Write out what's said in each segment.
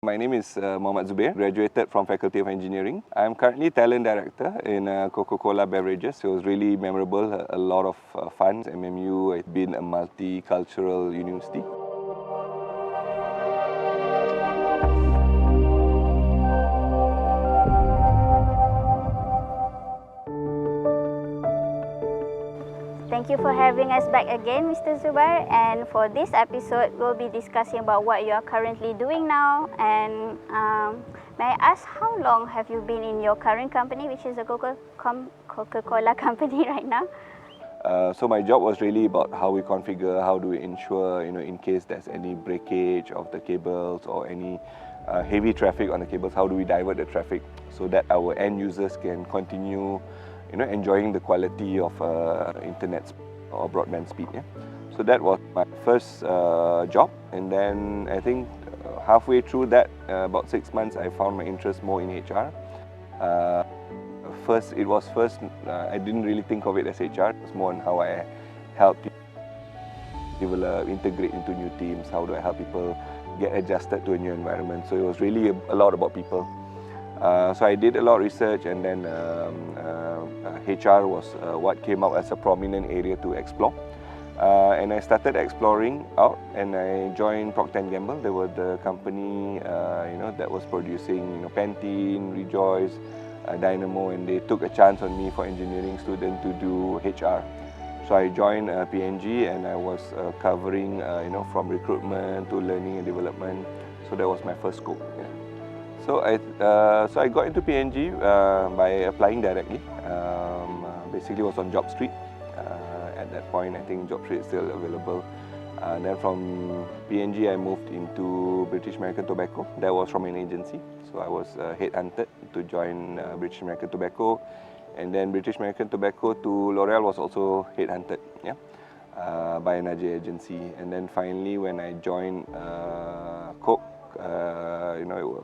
My name is Mohammed Zubair, graduated from Faculty of Engineering. I'm currently Talent Director in Coca-Cola Beverages. It was really memorable, a lot of fun. MMU has been a multicultural university. Thank you for having us back again, Mr. Zubair. And for this episode, we'll be discussing about what you are currently doing now. And may I ask, how long have you been in your current company, which is the Coca-Cola Company right now? So my job was really about how we configure, how do we ensure, in case there's any breakage of the cables or any heavy traffic on the cables, how do we divert the traffic so that our end users can continue enjoying the quality of internet or broadband speed. Yeah? So that was my first job, and then I think halfway through that, about 6 months, I found my interest more in HR. I didn't really think of it as HR. It was more on how I help people develop, integrate into new teams, how do I help people get adjusted to a new environment. So it was really a lot about people. So I did a lot of research, and then HR was what came out as a prominent area to explore. And I started exploring out, and I joined Procter & Gamble. They were the company that was producing Pantene, Rejoice, Dynamo, and they took a chance on me for engineering student to do HR. So I joined P&G, and I was covering from recruitment to learning and development. So that was my first scope. Yeah. So I got into P&G by applying directly. Basically, it was on Job Street. At that point, I think Job Street is still available. Then from P&G, I moved into British American Tobacco. That was from an agency. So I was headhunted to join British American Tobacco. And then British American Tobacco to L'Oreal was also headhunted, by another agency. And then finally, when I joined Coke,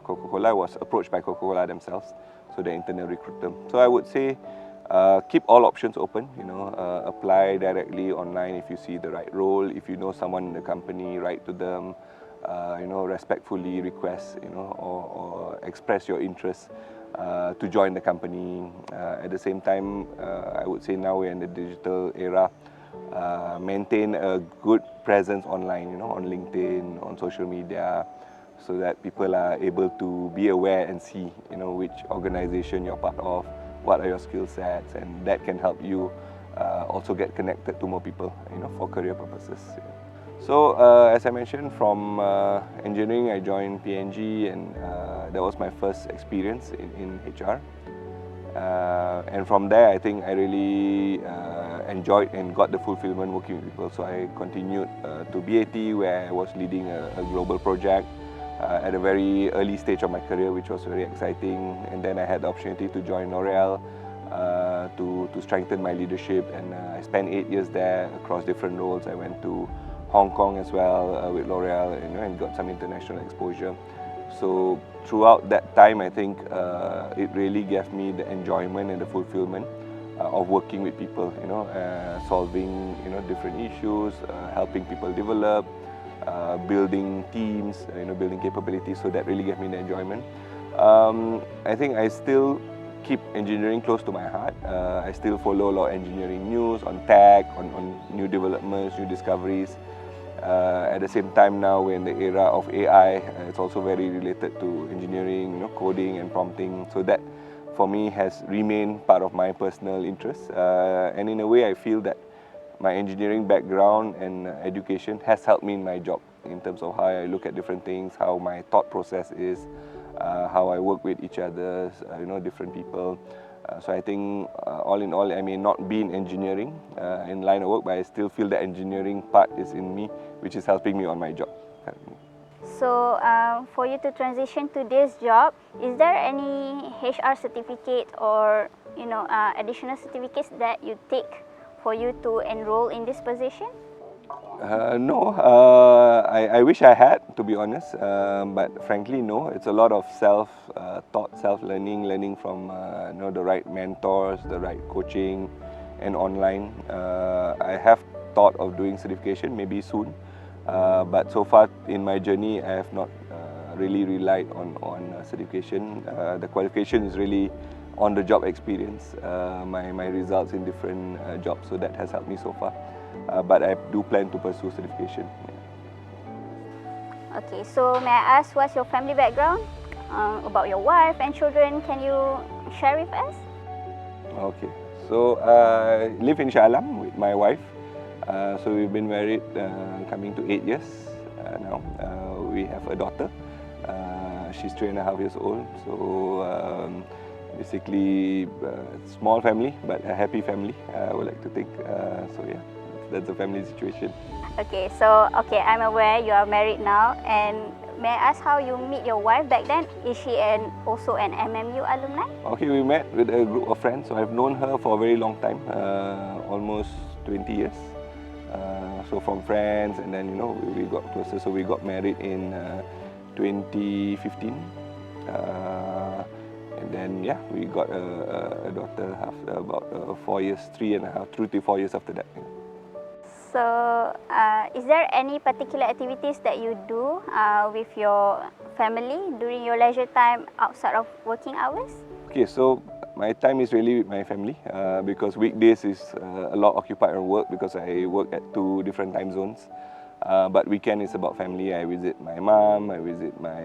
Coca-Cola, was approached by Coca-Cola themselves, so the internal recruiter. So I would say keep all options open. Apply directly online if you see the right role. If you know someone in the company, write to them. Respectfully request, or express your interest to join the company. At the same time, I would say now we're in the digital era. Maintain a good presence online, on LinkedIn, on social media, so that people are able to be aware and see, which organization you're part of, what are your skill sets, and that can help you also get connected to more people, for career purposes. Yeah. So as I mentioned, from engineering, I joined P&G, and that was my first experience in HR. And from there, I think I really enjoyed and got the fulfillment working with people. So I continued to BAT, where I was leading a global project at a very early stage of my career, which was very exciting. And then I had the opportunity to join L'Oreal to strengthen my leadership. And I spent 8 years there across different roles. I went to Hong Kong as well with L'Oreal, and got some international exposure. So throughout that time, I think it really gave me the enjoyment and the fulfillment of working with people, solving different issues, helping people develop, building teams, building capabilities. So that really gave me the enjoyment. I think I still keep engineering close to my heart. I still follow a lot of engineering news on tech, on new developments, new discoveries. At the same time, now we're in the era of AI. It's also very related to engineering, coding and prompting. So that, for me, has remained part of my personal interest. And in a way, I feel that my engineering background and education has helped me in my job, in terms of how I look at different things, how my thought process is, how I work with each other, different people. So I think all in all, I may not be in engineering in line of work, but I still feel the engineering part is in me, which is helping me on my job. So for you to transition to this job, is there any HR certificate or additional certificates that you take for you to enroll in this position? No, I wish I had, to be honest, but frankly, no. It's a lot of self-taught, self-learning, learning from the right mentors, the right coaching, and online. I have thought of doing certification maybe soon, but so far in my journey, I have not really relied on certification. The qualification is really on-the-job experience, my results in different jobs, so that has helped me so far. But I do plan to pursue certification. Yeah. Okay, so may I ask what's your family background? About your wife and children, can you share with us? Okay, so I live in Shah Alam with my wife. So we've been married coming to 8 years now. We have a daughter. She's 3.5 years old. So basically, small family, but a happy family, I would like to think. So yeah, that's the family situation. Okay, so I'm aware you are married now, and may I ask how you meet your wife back then? Is she also an MMU alumni? Okay, we met with a group of friends. So I've known her for a very long time, almost 20 years. So from friends, and then we got closer. So we got married in 2015. And then yeah, we got a daughter after about 4 years, 3 to 4 years after that. So, is there any particular activities that you do with your family during your leisure time outside of working hours? Okay, so my time is really with my family because weekdays is a lot occupied on work because I work at 2 different time zones. But weekend is about family. I visit my mom, I visit my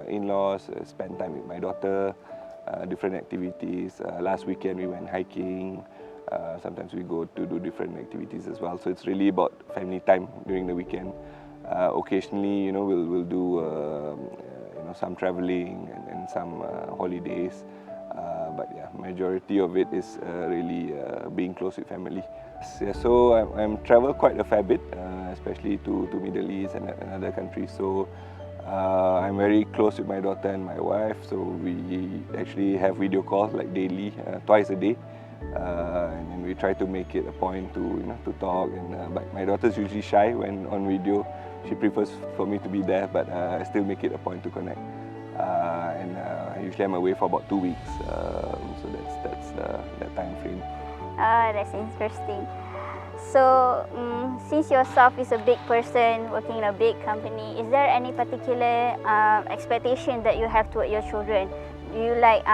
in-laws, spend time with my daughter, different activities. Last weekend we went hiking. Sometimes we go to do different activities as well. So it's really about family time during the weekend. Occasionally, we'll do some traveling and some holidays. But yeah, majority of it is really being close with family. Yeah, so I'm traveled quite a fair bit, especially to Middle East and other countries. So I'm very close with my daughter and my wife. So we actually have video calls like daily, twice a day. And then we try to make it a point to talk. But my daughter's usually shy when on video. She prefers for me to be there, but I still make it a point to connect. And usually I'm away for about 2 weeks. So that's that time frame. That's interesting. So, since yourself is a big person working in a big company, is there any particular expectation that you have toward your children? Do you like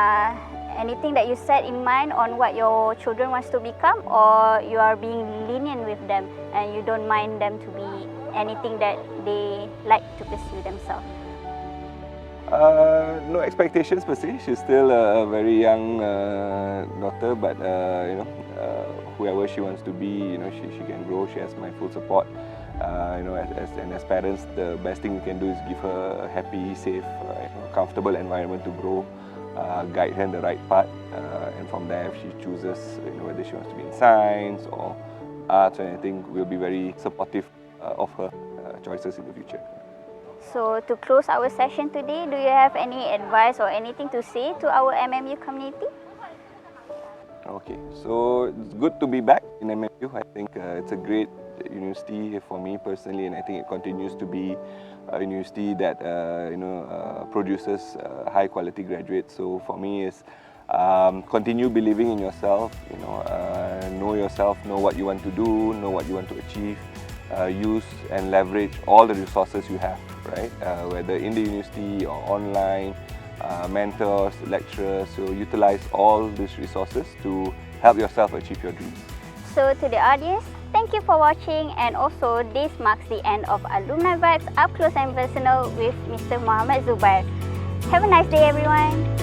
anything that you set in mind on what your children wants to become, or you are being lenient with them and you don't mind them to be anything that they like to pursue themselves? No expectations per se. She's still a very young daughter, but whoever she wants to be, she can grow. She has my full support. As parents, the best thing we can do is give her a happy, safe, comfortable environment to grow. Guide her in the right path, and from there, if she chooses whether she wants to be in science or arts or anything, we'll be very supportive of her choices in the future. So, to close our session today, do you have any advice or anything to say to our MMU community? Okay, so it's good to be back in MMU. I think it's a great university for me personally, and I think it continues to be a university that produces high quality graduates. So for me, is continue believing in yourself. Know yourself, know what you want to do, know what you want to achieve. Use and leverage all the resources you have, right? Whether in the university or online, mentors, lecturers. So utilize all these resources to help yourself achieve your dreams. So to the audience, thank you for watching, and also this marks the end of Alumni Vibes Up Close and Personal with Mr. Mohammed Zubair. Have a nice day, everyone.